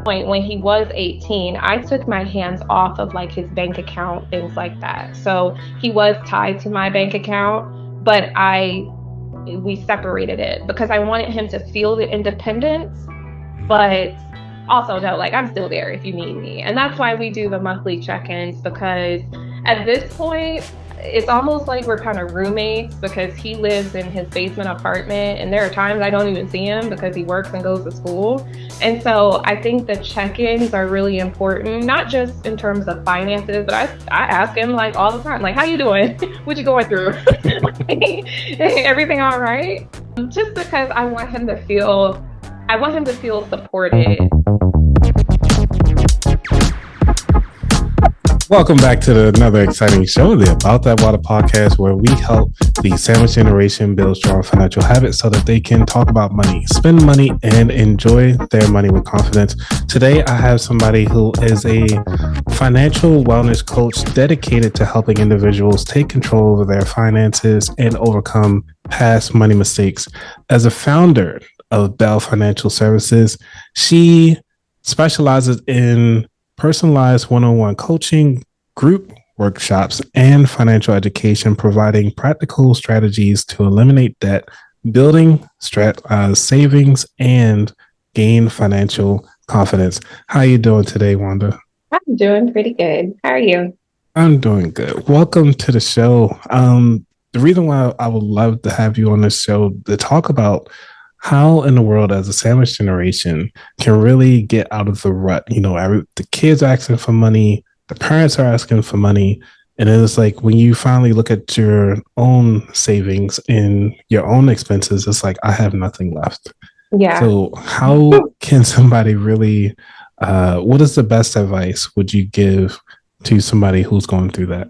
point when he was 18, I took my hands off of like his bank account, things like that. So he was tied to my bank account, but I we separated it because I wanted him to feel the independence, but also know like I'm still there if you need me. And that's why we do the monthly check-ins, because at this point it's almost like we're kind of roommates, because he lives in his basement apartment and there are times I don't even see him because he works and goes to school. And so I think the check-ins are really important, not just in terms of finances, but I ask him like all the time, like, how you doing? What you going through? Everything all right? Just because I want him to feel supported. Welcome back to another exciting show, the About That Water podcast, where we help the sandwich generation build strong financial habits so that they can talk about money, spend money, and enjoy their money with confidence. Today, I have somebody who is a financial wellness coach dedicated to helping individuals take control over their finances and overcome past money mistakes. As a founder of Belle Financial Services, she specializes in personalized one-on-one coaching, group workshops, and financial education, providing practical strategies to eliminate debt, building savings, and gain financial confidence. How are you doing today, Wanda? I'm doing pretty good. How are you? I'm doing good. Welcome to the show. The reason why I would love to have you on this show to talk about how in the world as a sandwich generation can really get out of the rut. You know, the kids are asking for money, the parents are asking for money. And then it's like when you finally look at your own savings and your own expenses, it's like, I have nothing left. Yeah. So how can somebody really, what is the best advice would you give to somebody who's going through that?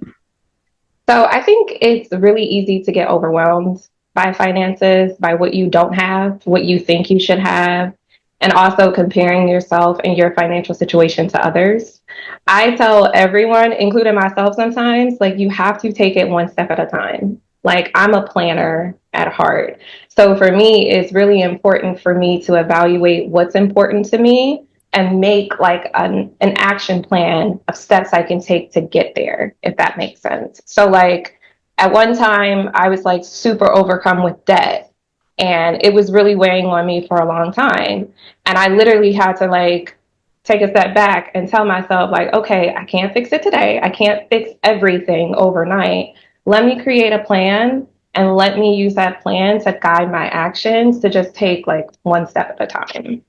So I think it's really easy to get overwhelmed by finances, by what you don't have, what you think you should have, and also comparing yourself and your financial situation to others. I tell everyone, including myself sometimes, like you have to take it one step at a time. Like I'm a planner at heart. So for me, it's really important for me to evaluate what's important to me and make like an action plan of steps I can take to get there, if that makes sense. So like at one time I was like super overcome with debt, and it was really weighing on me for a long time. And I literally had to like take a step back and tell myself like, okay, I can't fix it today. I can't fix everything overnight. Let me create a plan and let me use that plan to guide my actions to just take like one step at a time.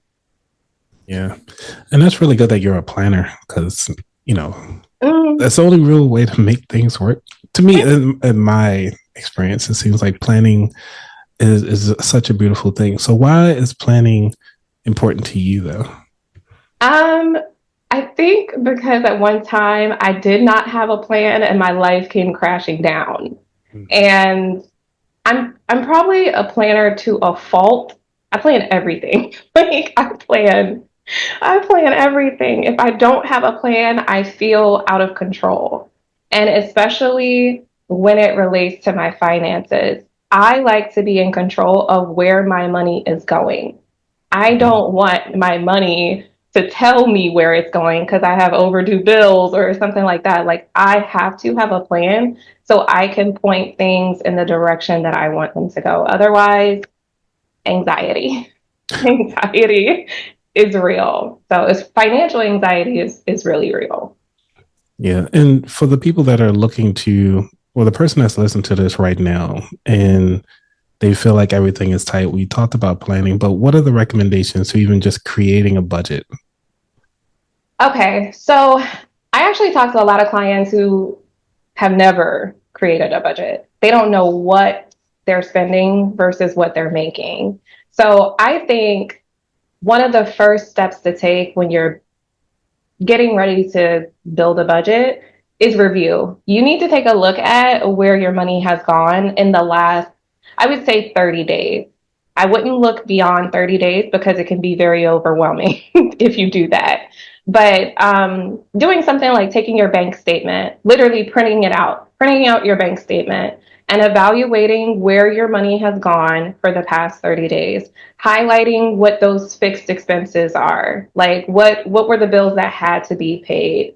Yeah. And that's really good that you're a planner because, you know, Mm. that's the only real way to make things work. To me, in my experience, it seems like planning is such a beautiful thing. So why is planning important to you though? Um, I think because at one time I did not have a plan and my life came crashing down. And I'm probably a planner to a fault. I plan everything. Like I plan everything. If I don't have a plan, I feel out of control. And especially when it relates to my finances, I like to be in control of where my money is going. I don't want my money to tell me where it's going because I have overdue bills or something like that. Like I have to have a plan so I can point things in the direction that I want them to go. Otherwise, anxiety. Anxiety is real. So it's financial anxiety is really real. Yeah. And for the people that are looking to, well, the person that's listening to this right now and they feel like everything is tight. We talked about planning, but what are the recommendations to even just creating a budget? Okay, so I actually talk to a lot of clients who have never created a budget. They don't know what they're spending versus what they're making. So I think one of the first steps to take when you're getting ready to build a budget is review. You need to take a look at where your money has gone in the last, I would say 30 days. I wouldn't look beyond 30 days because it can be very overwhelming if you do that. But doing something like taking your bank statement, literally printing out your bank statement, and evaluating where your money has gone for the past 30 days, highlighting what those fixed expenses are, like what were the bills that had to be paid,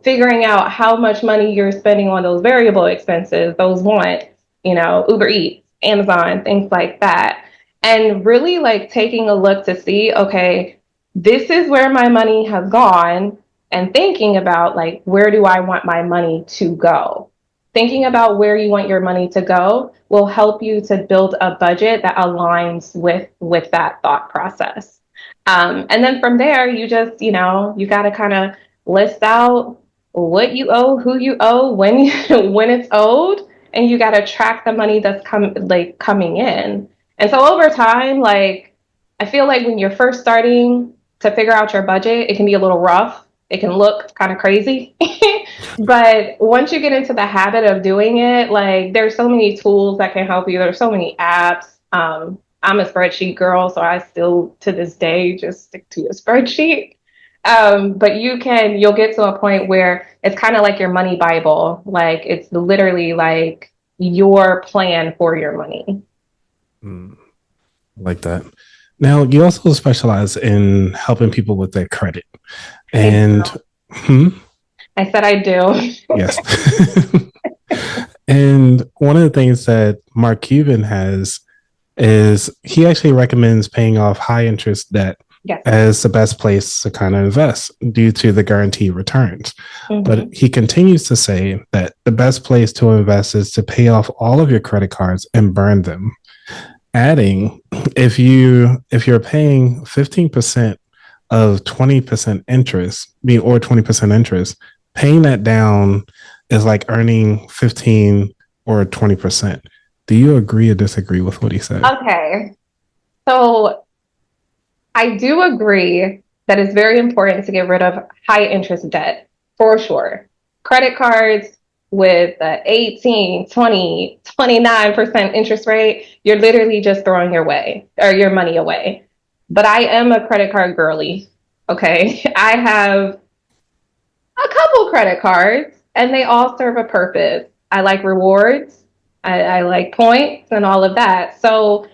figuring out how much money you're spending on those variable expenses, those wants, Uber Eats, Amazon, things like that. And really like taking a look to see, okay, this is where my money has gone, and thinking about like, where do I want my money to go? Thinking about where you want your money to go will help you to build a budget that aligns with that thought process. And then from there, you just, you got to kind of list out what you owe, who you owe, when when it's owed, and you got to track the money that's coming in. And so over time, like I feel like when you're first starting to figure out your budget, it can be a little rough. It can look kind of crazy. But once you get into the habit of doing it, like there's so many tools that can help you. There's so many apps. I'm a spreadsheet girl, so I still to this day just stick to a spreadsheet. But you'll get to a point where it's kind of like your money Bible. Like it's literally like your plan for your money. Mm, like that. Now, you also specialize in helping people with their credit. And I said I do. Yes. And one of the things that Mark Cuban has is he actually recommends paying off high interest debt Yes. as the best place to kind of invest due to the guaranteed returns. Mm-hmm. But he continues to say that the best place to invest is to pay off all of your credit cards and burn them. Adding, if you're paying 15% of 20% interest, or 20% interest, paying that down is like earning 15 or 20%. Do you agree or disagree with what he said? Okay. So I do agree that it's very important to get rid of high interest debt for sure. Credit cards with 18, 20, 29% interest rate, you're literally just throwing your money away. But I am a credit card girly. Okay. I have a couple credit cards and they all serve a purpose. I like rewards. I like points and all of that. So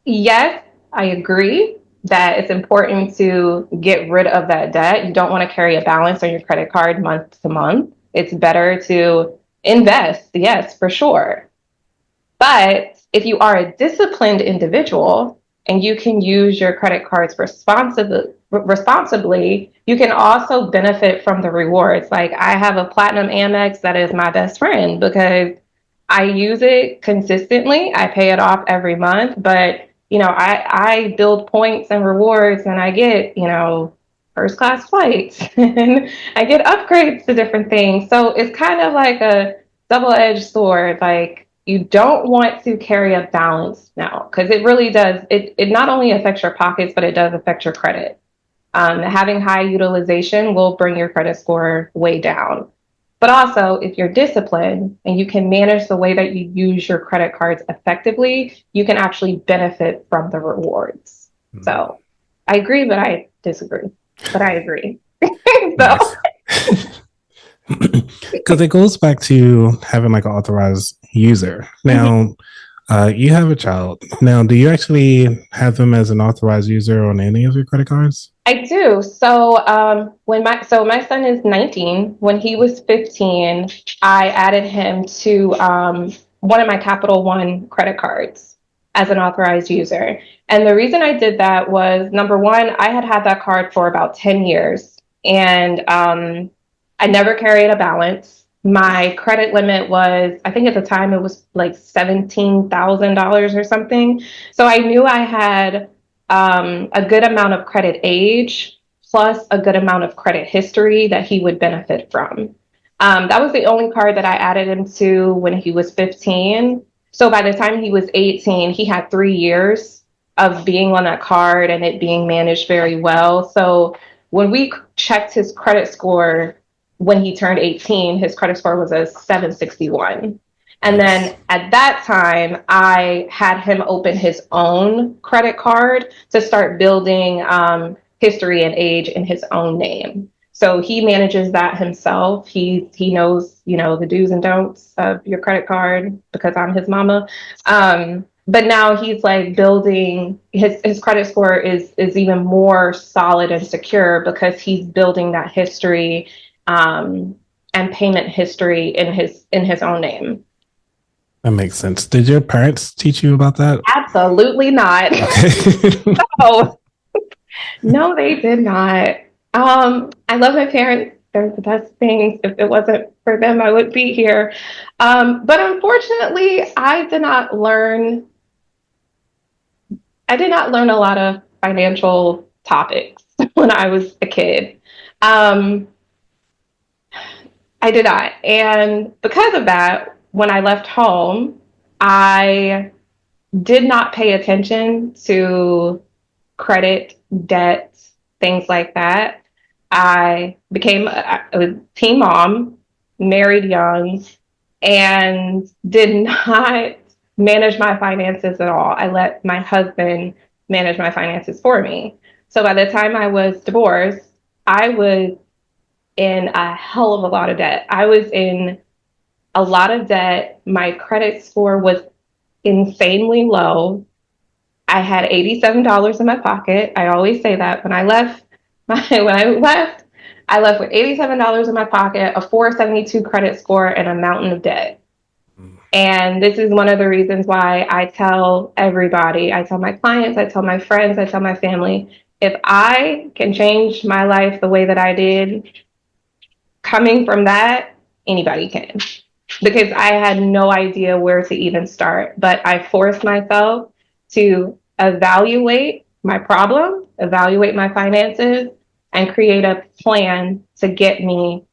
yes, I agree that it's important to get rid of that debt. You don't want to carry a balance on your credit card month to month. It's better to invest, yes, for sure. But if you are a disciplined individual and you can use your credit cards responsibly, you can also benefit from the rewards. Like I have a Platinum Amex that is my best friend because I use it consistently. I pay it off every month, but I build points and rewards and I get, first class flights and I get upgrades to different things. So it's kind of like a double-edged sword. Like you don't want to carry a balance now because it really does. It not only affects your pockets, but it does affect your credit. Having high utilization will bring your credit score way down. But also, if you're disciplined and you can manage the way that you use your credit cards effectively, you can actually benefit from the rewards. Mm-hmm. So I agree, but I disagree. But I agree. Because it goes back to having like an authorized user. Now, you have a child. Now, do you actually have them as an authorized user on any of your credit cards? I do. So my son is 19. When he was 15, I added him to one of my Capital One credit cards as an authorized user. And the reason I did that was, number one, I had that card for about 10 years. And I never carried a balance. My credit limit was, I think at the time it was like $17,000 or something. So I knew I had a good amount of credit age plus a good amount of credit history that he would benefit from. That was the only card that I added him to when he was 15. So by the time he was 18, he had 3 years of being on that card and it being managed very well. So when we checked his credit score when he turned 18, his credit score was a 761. And then at that time, I had him open his own credit card to start building history and age in his own name. So he manages that himself. He knows, you know, the do's and don'ts of your credit card because I'm his mama. But now he's like building his credit score is even more solid and secure because he's building that history um, and payment history in his own name. That makes sense. Did your parents teach you about that? Absolutely not. Okay. Oh, no, they did not. I love my parents. They're the best things. If it wasn't for them, I wouldn't be here. But unfortunately, I did not learn a lot of financial topics when I was a kid. Um, I did not. And because of that, when I left home, I did not pay attention to credit, debt, things like that. I became a teen mom, married young, and did not manage my finances at all. I let my husband manage my finances for me. So by the time I was divorced, I was in a hell of a lot of debt. I was in a lot of debt. My credit score was insanely low. I had $87 in my pocket. I always say that when I left I left with $87 in my pocket, a 472 credit score, and a mountain of debt. And this is one of the reasons why I tell everybody, I tell my clients, I tell my friends, I tell my family, if I can change my life the way that I did, coming from that, anybody can. Because I had no idea where to even start, but I forced myself to evaluate my problem, evaluate my finances, and create a plan to get me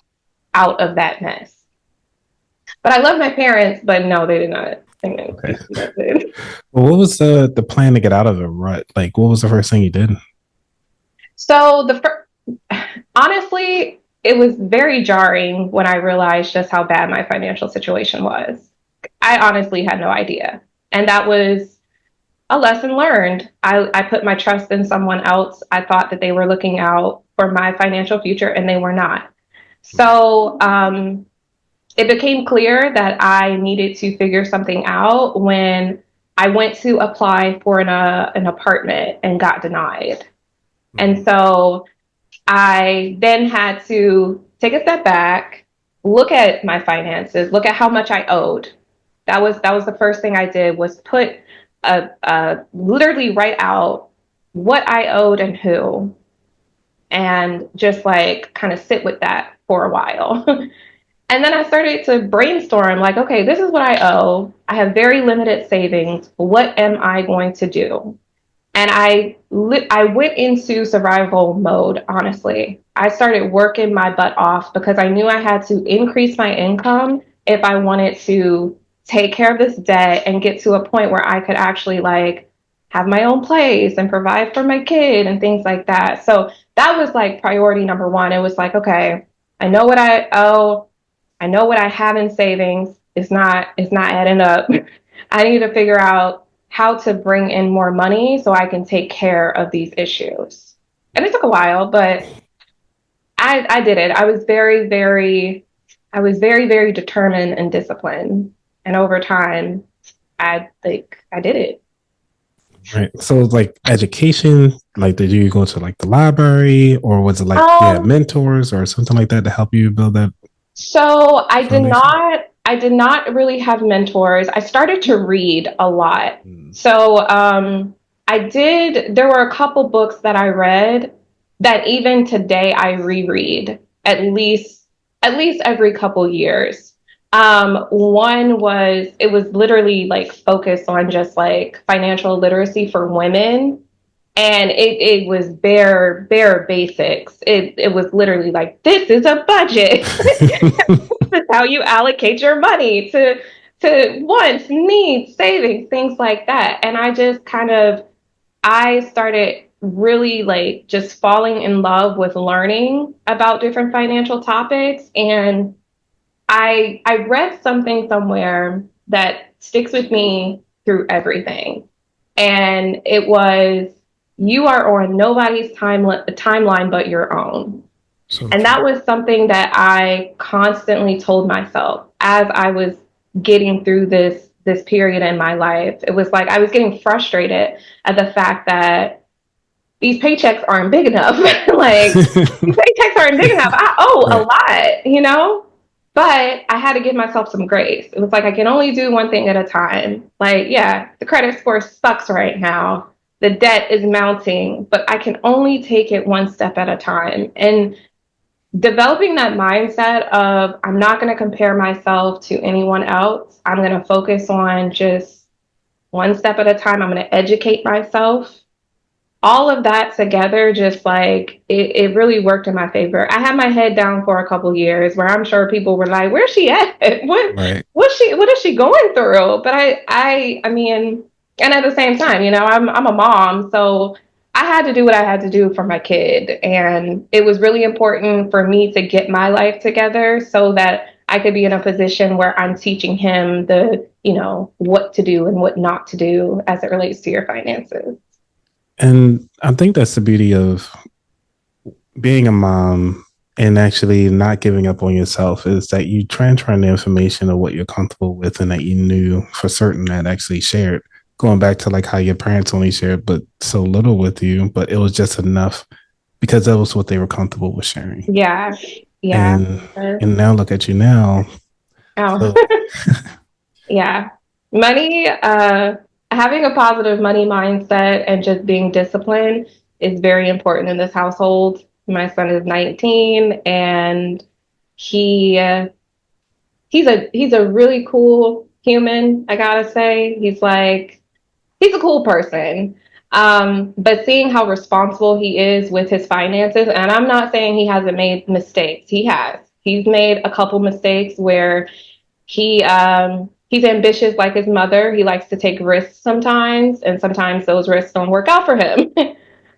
out of that mess. But I love my parents, but no, they did not. They didn't Okay. teach me nothing. Well, what was the plan to get out of the rut? Like, what was the first thing you did? So honestly, it was very jarring when I realized just how bad my financial situation was. I honestly had no idea. And that was a lesson learned. I put my trust in someone else. I thought that they were looking out for my financial future, and they were not. So it became clear that I needed to figure something out when I went to apply for an apartment and got denied. And so I then had to take a step back, look at my finances, look at how much I owed. That was the first thing I did was put literally write out what I owed and who, and just like kind of sit with that for a while. And then I started to brainstorm like, okay, this is what I owe. I have very limited savings. What am I going to do? And I went into survival mode, honestly. I started working my butt off because I knew I had to increase my income if I wanted to take care of this debt and get to a point where I could actually like have my own place and provide for my kid and things like that. So that was like priority number one. It was like, okay, I know what I owe. I know what I have in savings. It's not adding up. I need to figure out how to bring in more money so I can take care of these issues. And it took a while, but I did it. I was very, very determined and disciplined. And over time, I did it. Right. So, like education, like, did you go to like the library, or was it like Um, mentors or something like that to help you build that so foundation? I did not really have mentors. I started to read a lot. Mm. So there were a couple books that I read that even today I reread at least every couple years. It was literally like focused on just like financial literacy for women, and it was bare basics. It was literally like, this is a budget. This is how you allocate your money to wants, needs, savings, things like that. And I started really like just falling in love with learning about different financial topics. And I read something somewhere that sticks with me through everything. And it was, you are on nobody's timeline but your own. So And true. that was something that I constantly told myself as I was getting through this period in my life. It was like I was getting frustrated at the fact that these paychecks aren't big enough. Like these paychecks aren't big enough. I owe a Right. lot, you know? But I had to give myself some grace. It was like I can only do one thing at a time. Like, yeah, the credit score sucks right now. The debt is mounting, but I can only take it one step at a time. And developing that mindset of I'm not going to compare myself to anyone else. I'm going to focus on just one step at a time. I'm going to educate myself. All of that together, just like it really worked in my favor. I had my head down for a couple years where I'm sure people were like, "Where's she at? Right. What is she going through?" But I mean, and at the same time, I'm a mom, so I had to do what I had to do for my kid, and it was really important for me to get my life together so that I could be in a position where I'm teaching him what to do and what not to do as it relates to your finances. And I think that's the beauty of being a mom and actually not giving up on yourself is that you transfer the information of what you're comfortable with and that you knew for certain that actually shared. Going back to like how your parents only shared but so little with you, but it was just enough because that was what they were comfortable with sharing. Yeah, yeah. And and now look at you now. Oh, So yeah. Money, having a positive money mindset and just being disciplined is very important in this household. My son is 19 and he he's a really cool human, I gotta say. He's a cool person. But seeing how responsible he is with his finances, and I'm not saying he hasn't made mistakes. He has. He's made a couple mistakes where he's ambitious like his mother. He likes to take risks sometimes, and sometimes those risks don't work out for him.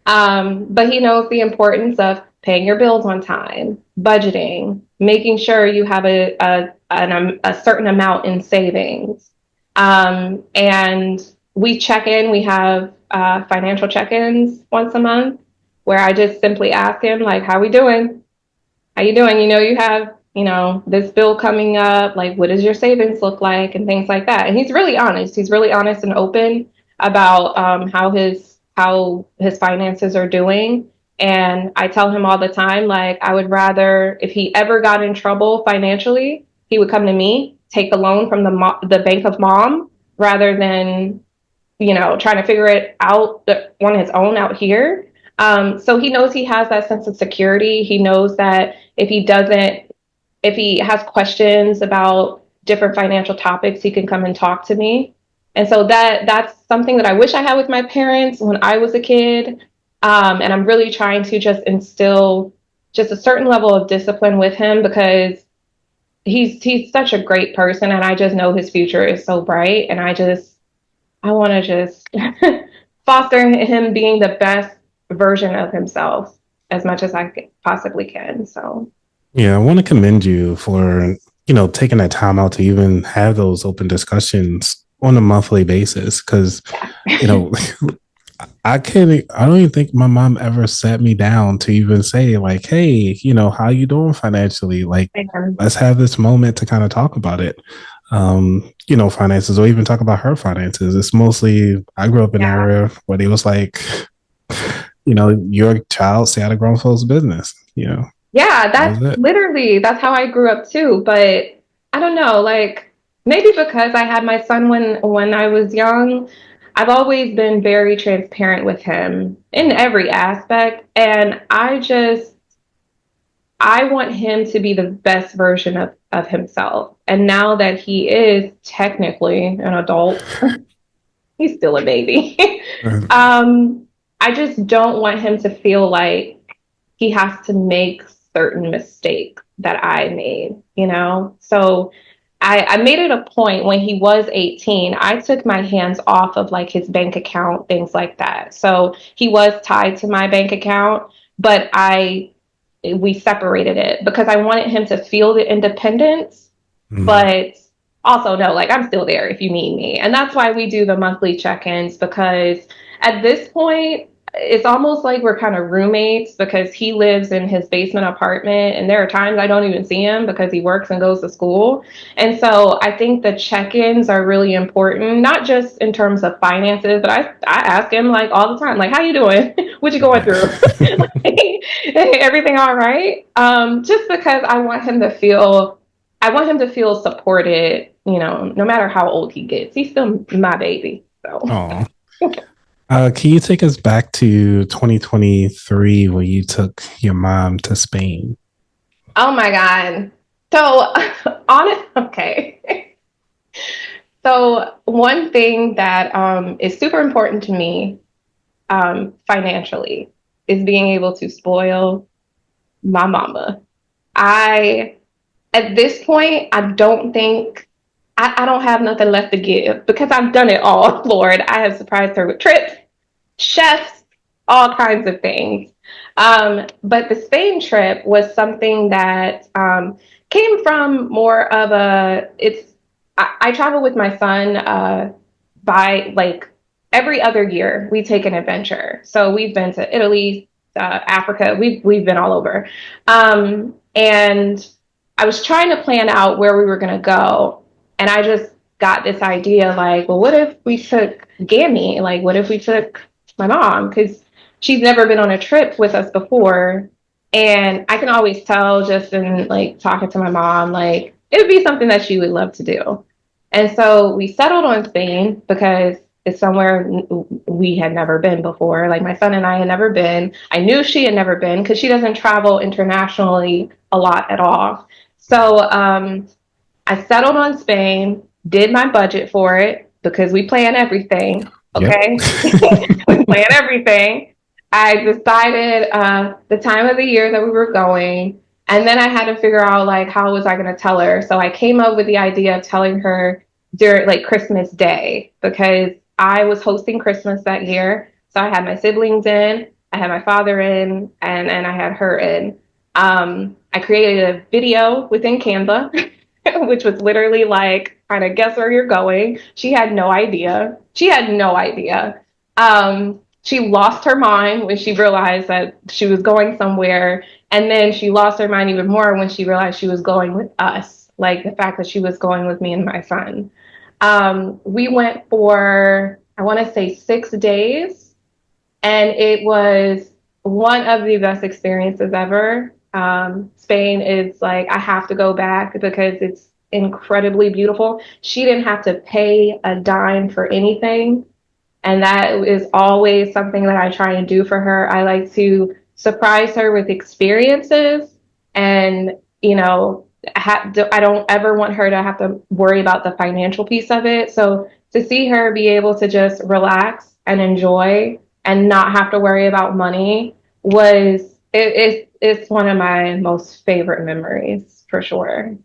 But he knows the importance of paying your bills on time, budgeting, making sure you have a certain amount in savings. And we check in. We have financial check-ins once a month where I just simply ask him like, "How we doing? How you doing? You have, this bill coming up. Like, what does your savings look like?" And things like that. And he's really honest. He's really honest and open about how his finances are doing. And I tell him all the time, like, I would rather if he ever got in trouble financially, he would come to me, take a loan from the bank of mom, rather than trying to figure it out on his own out here. So he knows he has that sense of security. He knows that if he has questions about different financial topics, he can come and talk to me. And so that's something that I wish I had with my parents when I was a kid. And I'm really trying to just instill just a certain level of discipline with him because he's such a great person, and I just know his future is so bright, and I want to just foster him being the best version of himself as much as I possibly can. So, yeah, I want to commend you for, taking that time out to even have those open discussions on a monthly basis. Cause, you yeah. know, I don't even think my mom ever sat me down to even say like, hey, how you doing financially? Like, And, let's have this moment to kind of talk about it. Finances or even talk about her finances. It's mostly, I grew up in an yeah. area where they was like, your child stay out of grown folks' business. Yeah, That was it. that's how I grew up too. But I don't know, like maybe because I had my son when I was young, I've always been very transparent with him in every aspect. And I want him to be the best version of himself. And now that he is technically an adult, he's still a baby. um, I just don't want him to feel like he has to make certain mistakes that I made. So I made it a point when he was 18, I took my hands off of like his bank account, things like that. So he was tied to my bank account, but we separated it because I wanted him to feel the independence, Mhm. but also know like I'm still there if you need me. And that's why we do the monthly check-ins because at this point, it's almost like we're kind of roommates because he lives in his basement apartment and there are times I don't even see him because he works and goes to school. And so I think the check-ins are really important, not just in terms of finances, but I ask him like all the time, like, how you doing? What you going through? Everything all right? Just because I want him to feel supported, no matter how old he gets. He's still my baby. So Oh. Can you take us back to 2023 when you took your mom to Spain? oh my God. So okay. So one thing that is super important to me financially is being able to spoil my mama. I At this point, I don't think I don't have nothing left to give because I've done it all, Lord. I have surprised her with trips, chefs, all kinds of things. But the Spain trip was something that came from more of I travel with my son by like every other year. We take an adventure. So we've been to Italy, Africa. We've been all over. And I was trying to plan out where we were going to go. And I just got this idea like, well, what if we took Gammy? Like, what if we took my mom? Because she's never been on a trip with us before. And I can always tell just in like talking to my mom, like, it would be something that she would love to do. And so we settled on Spain because it's somewhere we had never been before. Like my son and I had never been. I knew she had never been because she doesn't travel internationally a lot at all. So I settled on Spain, did my budget for it because we plan everything. Yep. Okay, we plan everything. I decided the time of the year that we were going, and then I had to figure out like how was I going to tell her. So I came up with the idea of telling her during like Christmas Day because I was hosting Christmas that year. So I had my siblings in, I had my father in, and I had her in. I created a video within Canva, which was literally like, kind of guess where you're going. She had no idea. She had no idea. She lost her mind when she realized that she was going somewhere. And then she lost her mind even more when she realized she was going with us, like the fact that she was going with me and my son. We went for, I want to say 6 days, and it was one of the best experiences ever. Spain is like, I have to go back because it's incredibly beautiful. She didn't have to pay a dime for anything. And that is always something that I try and do for her. I like to surprise her with experiences and, I don't ever want her to have to worry about the financial piece of it. So to see her be able to just relax and enjoy and not have to worry about money it's one of my most favorite memories for sure.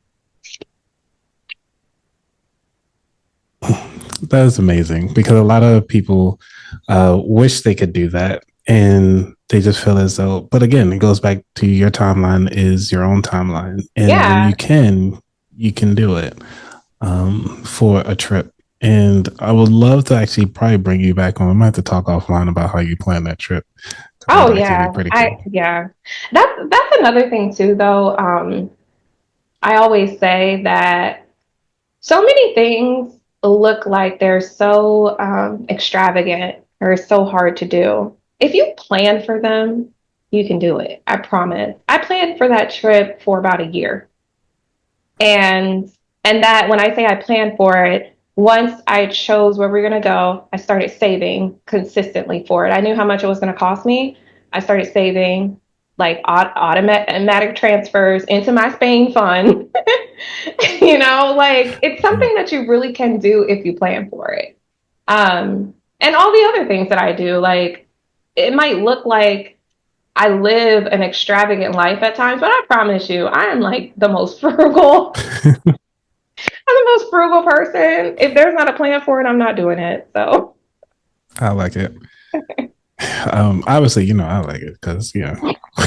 That is amazing because a lot of people wish they could do that and they just feel as though, but again, it goes back to your timeline is your own timeline. And when Yeah. you can do it for a trip. And I would love to actually probably bring you back on. I might have to talk offline about how you plan that trip because Oh that'd actually be yeah. pretty cool. Yeah. That's another thing too though. I always say that so many things look like they're so extravagant or so hard to do. If you plan for them, you can do it. I promise. I planned for that trip for about a year. And that when I say I planned for it, once I chose where we are going to go, I started saving consistently for it. I knew how much it was going to cost me. I started saving like automatic transfers into my Spain fund. Like it's something that you really can do if you plan for it. And all the other things that I do, like it might look like I live an extravagant life at times, but I promise you, I am like the most frugal. I'm the most frugal person. If there's not a plan for it, I'm not doing it. So I like it. Obviously, I like it because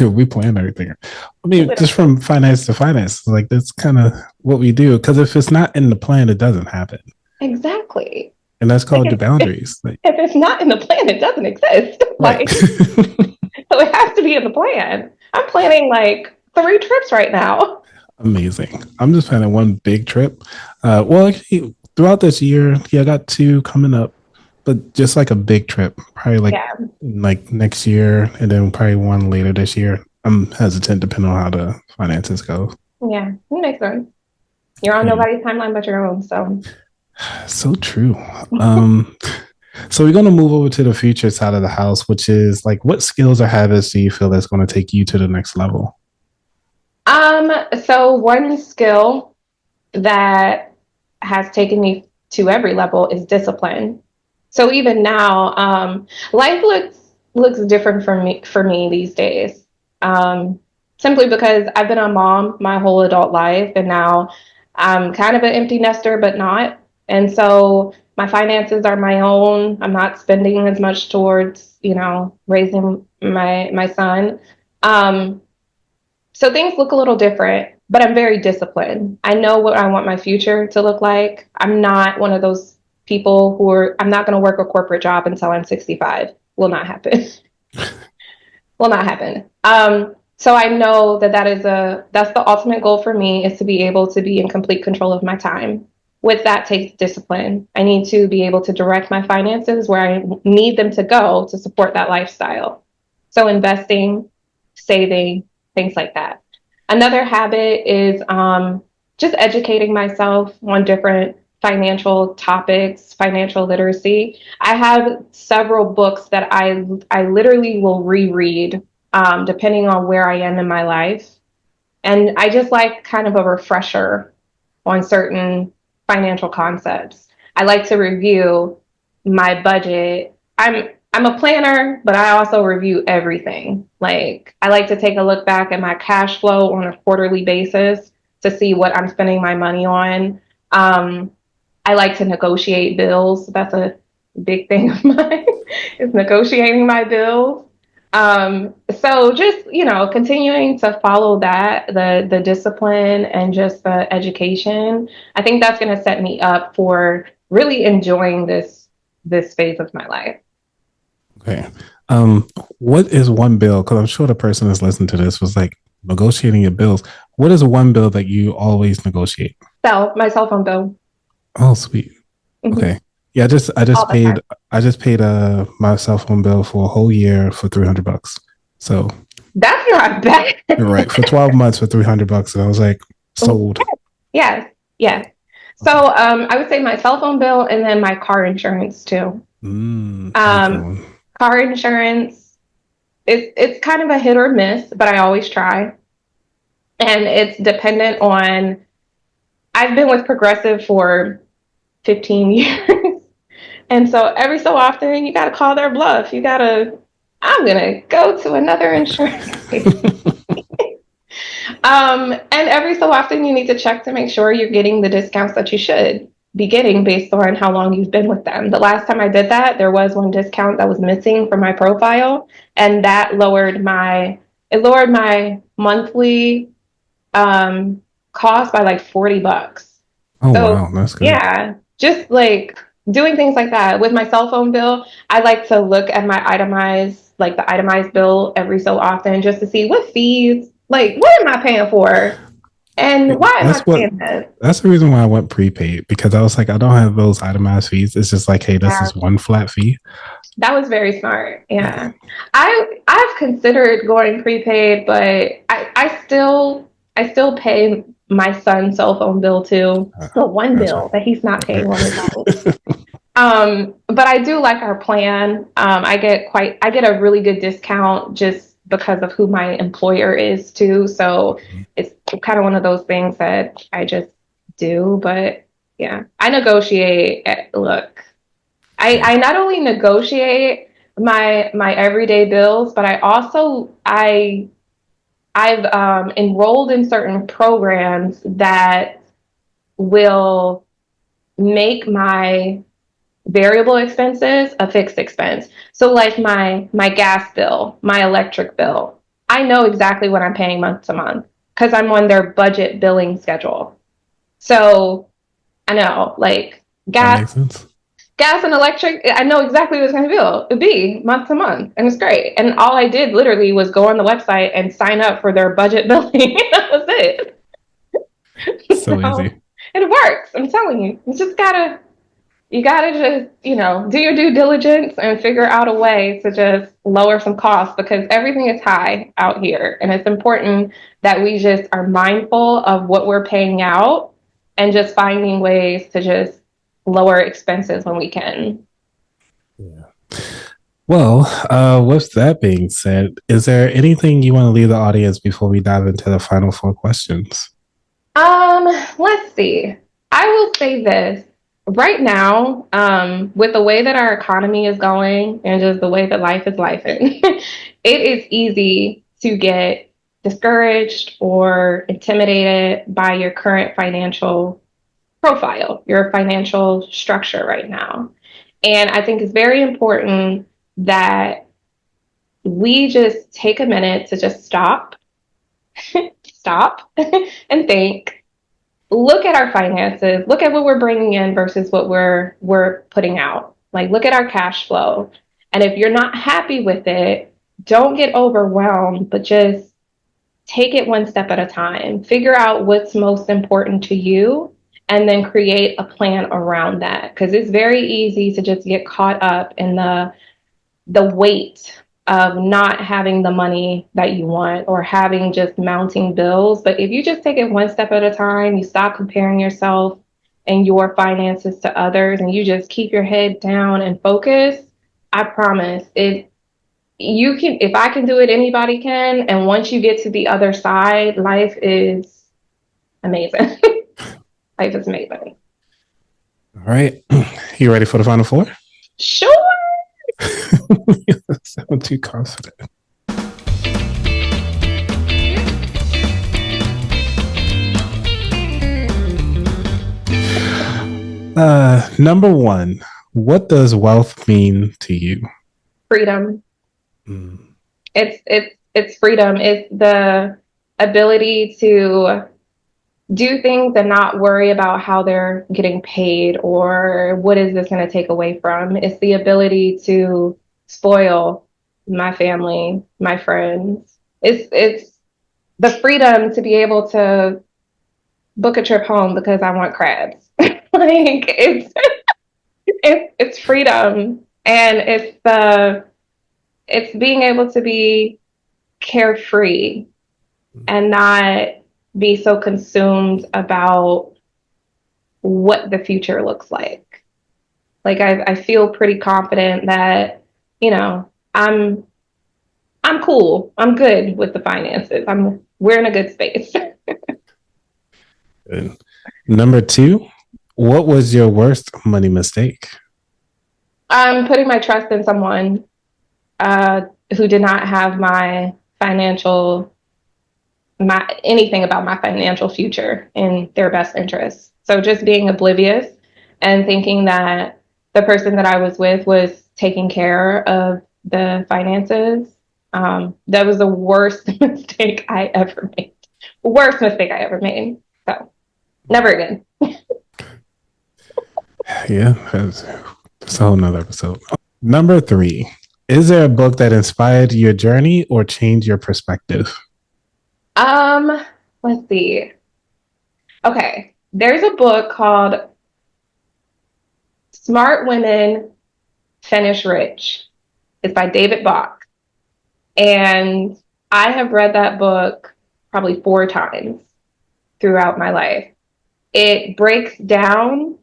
we plan everything. I mean, just literally, from finance to finance, like that's kind of what we do. Because if it's not in the plan, it doesn't happen. exactly. And that's Like called the if boundaries. Like, it's not in the plan, it doesn't exist. right. Like so it has to be in the plan. I'm planning like 3 trips right now. Amazing. I'm just planning one big trip. Well, actually, throughout this year, yeah, I got two coming up, but just like a big trip, probably Yeah, like next year, and then probably one later this year. I'm hesitant, depending on how the finances go. yeah, it makes sense. You're on Yeah, nobody's timeline but your own, so so true. Um, so we're gonna move over to the future side of the house, which is like, what skills or habits do you feel that's going to take you to the next level? um, so one skill that has taken me to every level is discipline. So even now, life looks different for me these days. Um, Simply because I've been a mom my whole adult life, and now I'm kind of an empty nester, but not. And so my finances are my own. I'm not spending as much towards, raising my son. Um, so things look a little different, but I'm very disciplined. I know what I want my future to look like. I'm not one of those people I'm not going to work a corporate job until I'm 65. Will not happen. Will not happen. So I know that's the ultimate goal for me, is to be able to be in complete control of my time. With that takes discipline. I need to be able to direct my finances where I need them to go to support that lifestyle. So investing, saving, things like that. Another habit is just educating myself on different financial topics, financial literacy. I have several books that I literally will reread depending on where I am in my life, and I just like kind of a refresher on certain financial concepts. I like to review my budget. I'm a planner, but I also review everything. Like I like to take a look back at my cash flow on a quarterly basis to see what I'm spending my money on. Um, I like to negotiate bills. That's a big thing of mine is negotiating my bills. So just, continuing to follow the discipline and just the education, I think that's going to set me up for really enjoying this phase of my life. Okay. Um, what is one bill? Because I'm sure the person that's listening to this was like negotiating your bills. What is one bill that you always negotiate? So my cell phone bill, Oh, sweet. mhm, Okay. Yeah, I all just the time. paid my cell phone bill for a whole year for $300. So That's not bad. you're right, for 12 months for $300, and I was like, sold. Yes, yes. So Okay. I would say my cell phone bill and then my car insurance too. Another Um, one. Car insurance, it's kind of a hit or miss, but I always try. And it's dependent on, I've been with Progressive for 15 years. And so every so often you got to call their bluff. I'm going to go to another insurance company. And every so often you need to check to make sure you're getting the discounts that you should be getting based on how long you've been with them. The last time I did that, there was one discount that was missing from my profile, and that lowered my monthly um, cost by like $40. Oh So wow, that's good. yeah, just like doing things like that. With my cell phone bill, I like to look at the itemized bill every so often just to see what fees, like what am I paying for and why am That's I what paying this? that's the reason why I went prepaid, because I was like, I don't have those itemized fees. It's just like, hey, this Yeah, is one flat fee. that was very smart. Yeah. Yeah. I've considered going prepaid, but I still pay my son's cell phone bill too. The one Gotcha. bill that he's not Okay. paying on his own. But I do like our plan. I get a really good discount just because of who my employer is too. So it's kind of one of those things that I just do. But yeah, I negotiate. Look, I not only negotiate my everyday bills, but I've enrolled in certain programs that will make my variable expenses a fixed expense. So like my gas bill, my electric bill, I know exactly what I'm paying month to month because I'm on their budget billing schedule. So I know like That gas makes sense. gas and electric, I know exactly what it's going to be month to month, and it's great. And all I did literally was go on the website and sign up for their budget billing. That was it. So So easy. it works. I'm telling you, you gotta just, do your due diligence and figure out a way to just lower some costs because everything is high out here. And it's important that we just are mindful of what we're paying out and just finding ways to just lower expenses when we can. Yeah. Well, with that being said, is there anything you want to leave the audience before we dive into the final four questions? Let's see. I will say this. Right now, with the way that our economy is going and just the way that life is life, it is easy to get discouraged or intimidated by your current financial profile, your financial structure right now. And I think it's very important that we just take a minute to just stop, and think, look at our finances, look at what we're bringing in versus what we're putting out. Like look at our cash flow. And if you're not happy with it, don't get overwhelmed, but just take it one step at a time. Figure out what's most important to you and then create a plan around that because it's very easy to just get caught up in the weight of not having the money that you want or having just mounting bills. But if you just take it one step at a time, you stop comparing yourself and your finances to others, and you just keep your head down and focus, I promise it. You can, if I can do it, anybody can. And once you get to the other side, life is amazing. Life is amazing. All right. You ready for the final four? Sure. I'm too confident. Number one, what does wealth mean to you? Freedom. Mm. It's freedom. It's the ability to do things and not worry about how they're getting paid or what is this going to take away from. It's the ability to spoil my family, my friends. It's the freedom to be able to book a trip home because I want crabs. Like it's freedom, and it's being able to be carefree and not be so consumed about what the future looks like. Like I feel pretty confident that, you know, I'm cool. I'm good with the finances. We're in a good space. Good. Number two, what was your worst money mistake? I'm putting my trust in someone uh, who did not have financial my anything about my financial future in their best interests. So just being oblivious and thinking that the person that I was with was taking care of the finances. That was the worst mistake I ever made. Worst mistake I ever made. So never again. Yeah, that's a whole nother episode. Number three, is there a book that inspired your journey or changed your perspective? Um, let's see. Okay, there's a book called Smart Women Finish Rich. It's by David Bach. And I have read that book probably 4 times throughout my life. It breaks down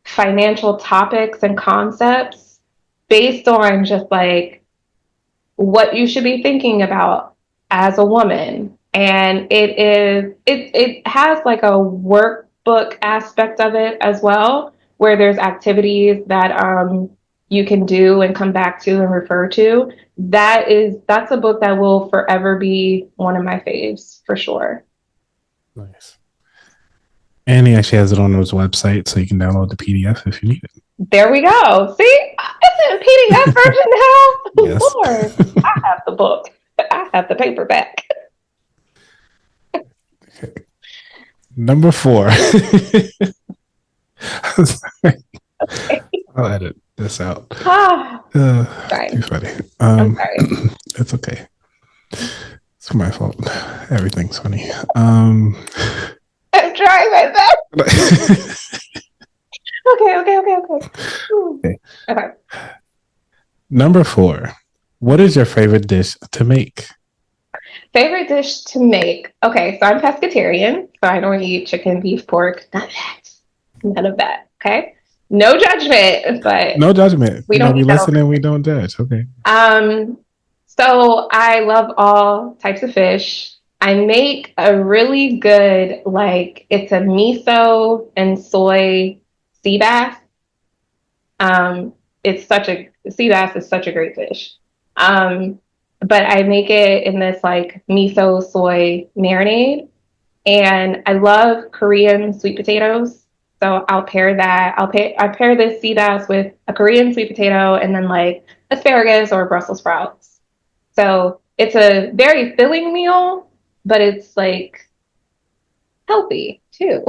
financial topics and concepts based on just like what you should be thinking about as a woman. And it has like a workbook aspect of it as well, where there's activities that you can do and come back to and refer to. That's a book that will forever be one of my faves for sure. Nice. And he actually has it on his website, so you can download the PDF if you need it. There we go. See, it's in PDF version now. Yes. Lord, I have the book. I have the paperback. Number four. I'll edit this out. Ah, sorry. Too funny. I'm sorry. It's okay. It's my fault. Everything's funny. I'm trying my best. Okay. Okay. Okay. Number 4. What is your favorite dish to make? Favorite dish to make. Okay, so I'm pescatarian, so I don't eat chicken, beef, pork, none of that. None of that. Okay. No judgment, but No judgment. we You know, don't we eat that over listen and we here. don't judge. Okay. Um, so I love all types of fish. I make a really good, like, it's a miso and soy sea bass. It's such a sea bass is such a great fish. Um, but I make it in this like miso soy marinade, and I love Korean sweet potatoes. So I'll pair that. I pair this sea bass with a Korean sweet potato and then like asparagus or Brussels sprouts. So it's a very filling meal, but it's like healthy too.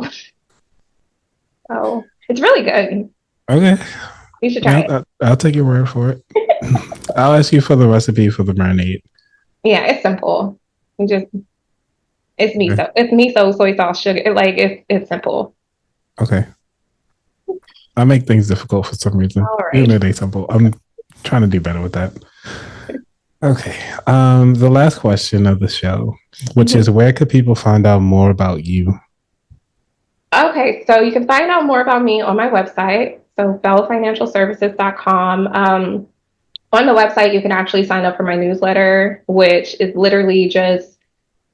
So it's really good. Okay. You should try Yeah, it. I'll take your word for it. I'll ask you for the recipe for the marinade. Yeah, it's simple. You just it's Okay. miso. It's miso, soy sauce, sugar. It's simple. Okay. I make things difficult for some reason, All even right. though they're simple. I'm trying to do better with that. Okay. The last question of the show, which Mhm. is where could people find out more about you? Okay, so you can find out more about me on my website, so bellefinancialservices.com. On the website, you can actually sign up for my newsletter, which is literally just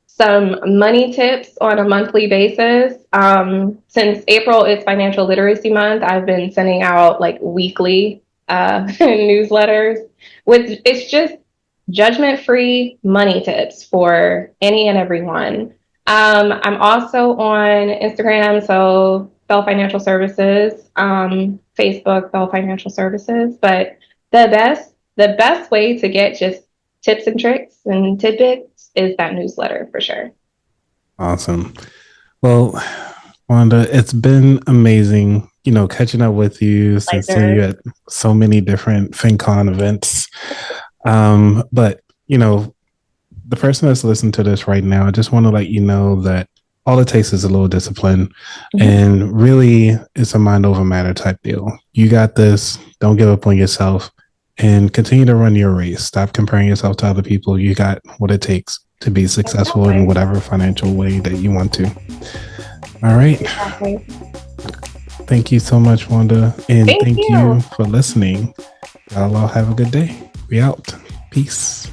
some money tips on a monthly basis. Since April is Financial Literacy Month, I've been sending out like weekly newsletters, which it's just judgment-free money tips for any and everyone. I'm also on Instagram, so Bell Financial Services, Facebook, Bell Financial Services. But the best way to get just tips and tricks and tidbits is that newsletter for sure. Awesome. Well, Wanda, it's been amazing, catching up with you since seeing you Pleasure. at so many different FinCon events. But, the person that's listening to this right now, I just want to let you know that all it takes is a little discipline Mhm. and really it's a mind over matter type deal. You got this. Don't give up on yourself and continue to run your race. Stop comparing yourself to other people. You got what it takes to be successful in Exactly. whatever financial way that you want to. All right. Exactly. Thank you so much, Wanda. And Thank thank you. you for listening. Y'all all have a good day. We out. Peace.